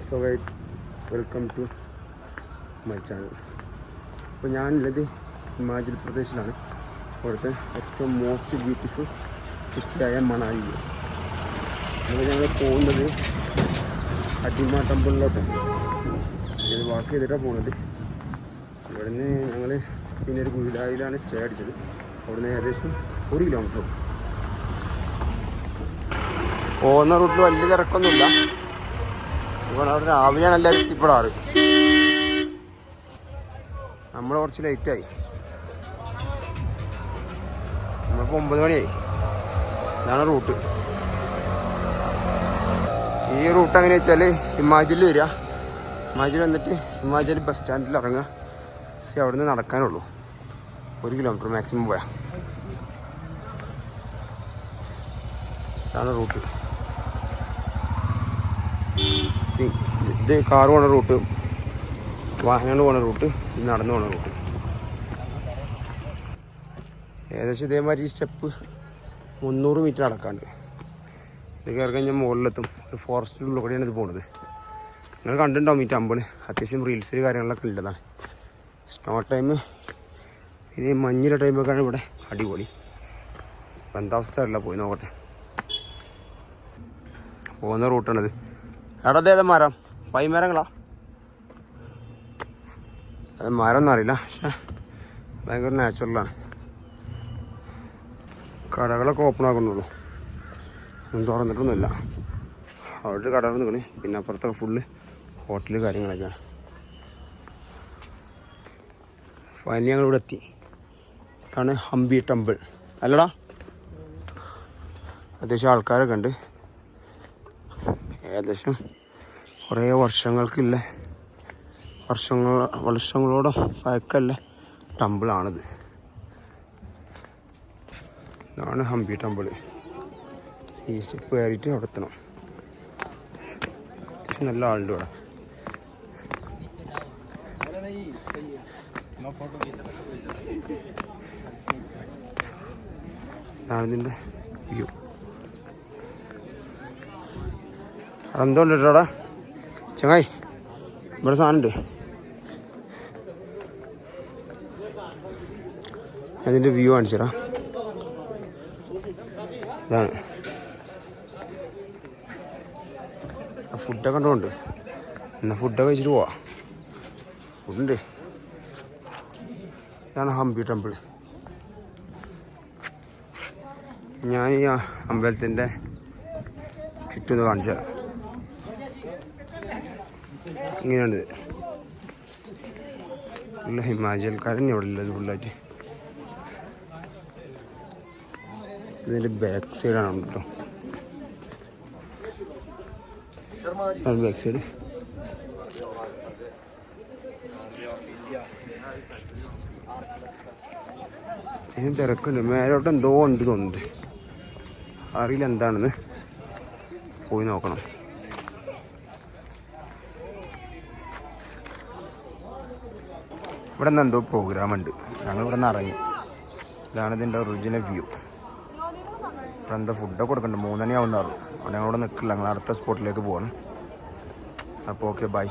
So guys, welcome to my channel. അപ്പോൾ ഞാനുള്ളത് ഹിമാചൽ പ്രദേശിലാണ്. അവിടുത്തെ ഏറ്റവും മോസ്റ്റ് ബ്യൂട്ടിഫുൾ സിറ്റിയായ മണാലിയിൽ. അപ്പോൾ ഞങ്ങൾ പോകുന്നത് അടിമ ടെമ്പിളിലോട്ടാണ്. ഇത് വാക്ക് ചെയ്തിട്ടാണ് പോകുന്നത്. ഇവിടെ നിന്ന് ഞങ്ങൾ പിന്നെ ഒരു ഗുരുദായിലാണ് സ്റ്റേ അടിച്ചത്. അവിടുന്ന് ഏകദേശം 1 കിലോമീറ്റർ. പോകുന്ന റൂട്ടിൽ വലിയ തിരക്കൊന്നുമില്ല. ഇവിടെ അവിടെ രാവിലെയാണ് എല്ലാവരും എത്തിപ്പെടാറ്. നമ്മൾ കുറച്ച് ലേറ്റായി. നമ്മളിപ്പോൾ 9 മണിയായി. ഇതാണ് റൂട്ട്. ഈ റൂട്ട് എങ്ങനെ വെച്ചാൽ ഹിമാചലിൽ വരിക, ഹിമാചൽ വന്നിട്ട് ഹിമാചൽ ബസ് സ്റ്റാൻഡിൽ ഇറങ്ങുക. അവിടെ നിന്ന് നടക്കാനുള്ളൂ, 1 കിലോമീറ്റർ മാക്സിമം പോയാൽ. ഇതാണ് റൂട്ട്. ഇത് കാർ പോണ റൂട്ട്, വാഹനങ്ങൾ പോണ റൂട്ട്, ഇത് നടന്നു പോണ റൂട്ട്. ഏകദേശം ഇതേമാതിരി ഈ സ്റ്റെപ്പ് 300 മീറ്റർ നടക്കാണ്ട്. ഇത് കയറി കഴിഞ്ഞാൽ മുകളിലെത്തും. ഒരു ഫോറസ്റ്റിനുള്ളിൽ കൂടെയാണ് ഇത് പോകുന്നത്. നിങ്ങൾ കണ്ടിട്ടുണ്ടാവും ഈ ടെമ്പിൾ. അത്യാവശ്യം റീൽസിൽ കാര്യങ്ങളൊക്കെ ഉള്ളതാണ്. സ്നോ ടൈം ഇനി മഞ്ഞിലെ ടൈമൊക്കെയാണ് ഇവിടെ അടിപൊളി. അപ്പം എന്താ അവസ്ഥ അറിയില്ല, പോയി നോക്കട്ടെ. പോകുന്ന റൂട്ടാണിത്. അവിടെ ഏതാ മരം? പൈമരങ്ങളാ? അത് മരം എന്നറിയില്ല, പക്ഷേ ഭയങ്കര നാച്ചുറലാണ്. കടകളൊക്കെ ഓപ്പൺ ആക്കുന്നുള്ളൂ, ഒന്നും തുറന്നിട്ടൊന്നുമില്ല. അവിടെ കടകൾ നിൽക്കണേ. പിന്നെ അപ്പുറത്തൊക്കെ ഫുള്ള് ഹോട്ടൽ കാര്യങ്ങളൊക്കെയാണ്. ഫൈനലി ഞങ്ങളിവിടെ എത്തി. ഇതാണ് ഹംപി ടെമ്പിൾ അല്ലടാ. അത്യാവശ്യം ആൾക്കാരൊക്കെ ഉണ്ട്. ഏകദേശം കുറേ വർഷങ്ങളോളം പഴക്കമുള്ള ടെമ്പിളാണിത്. ഇതാണ് ഹംപി ടെമ്പിൾ. ഈ സ്റ്റെപ്പ് കയറിയിട്ട് അവിടെ എത്തണം. അത്യാവശ്യം നല്ല ആളുണ്ട് ഇവിടെ. ഇതാണിതിൻ്റെ വ്യൂ. എന്തുകൊണ്ട് കേട്ടോടാ ചങ്ങായി, ഇവിടെ സാധനമുണ്ട്. അതിൻ്റെ വ്യൂ കാണിച്ചടാ. ഇതാണ് ഫുഡൊക്കെ കണ്ടുകൊണ്ട്. എന്നാൽ ഫുഡൊക്കെ കഴിച്ചിട്ട് പോവാം. ഫുഡുണ്ട്. ഇതാണ് ഹംപി ടെമ്പിൾ. ഞാൻ ഈ അമ്പലത്തിൻ്റെ ചുറ്റും കാണിച്ചു തരാം. ഇങ്ങനെയാണിത്. ഫുള്ള് ഹിമാചൽക്കാരൻ ഇവിടെ ഉള്ളത് ഫുള്ളായിട്ട്. ഇതിൻ്റെ ബാക്ക് സൈഡാണ് കേട്ടോ. ബാക്ക് സൈഡ് ഇതിന് തിരക്കുണ്ട്. മേലോട്ട് എന്തോ ഉണ്ട് തോന്നുന്നുണ്ട്, അറിയില്ല എന്താണെന്ന്. പോയി നോക്കണം. ഇവിടെ നിന്ന് എന്തോ പ്രോഗ്രാം ഉണ്ട്. ഞങ്ങളിവിടെ നിന്ന് ഇറങ്ങി. ഇതാണ് ഇതിൻ്റെ ഒറിജിനൽ വ്യൂ. ഇവിടെ എന്താ ഫുഡൊക്കെ കൊടുക്കണ്ട. 3 മണിയാവുന്നതാറുള്ളൂ. അവിടെ ഞങ്ങളിവിടെ നിൽക്കില്ല. ഞങ്ങൾ അടുത്ത സ്പോട്ടിലേക്ക് പോവാണ്. അപ്പോൾ ഓക്കെ, ബൈ.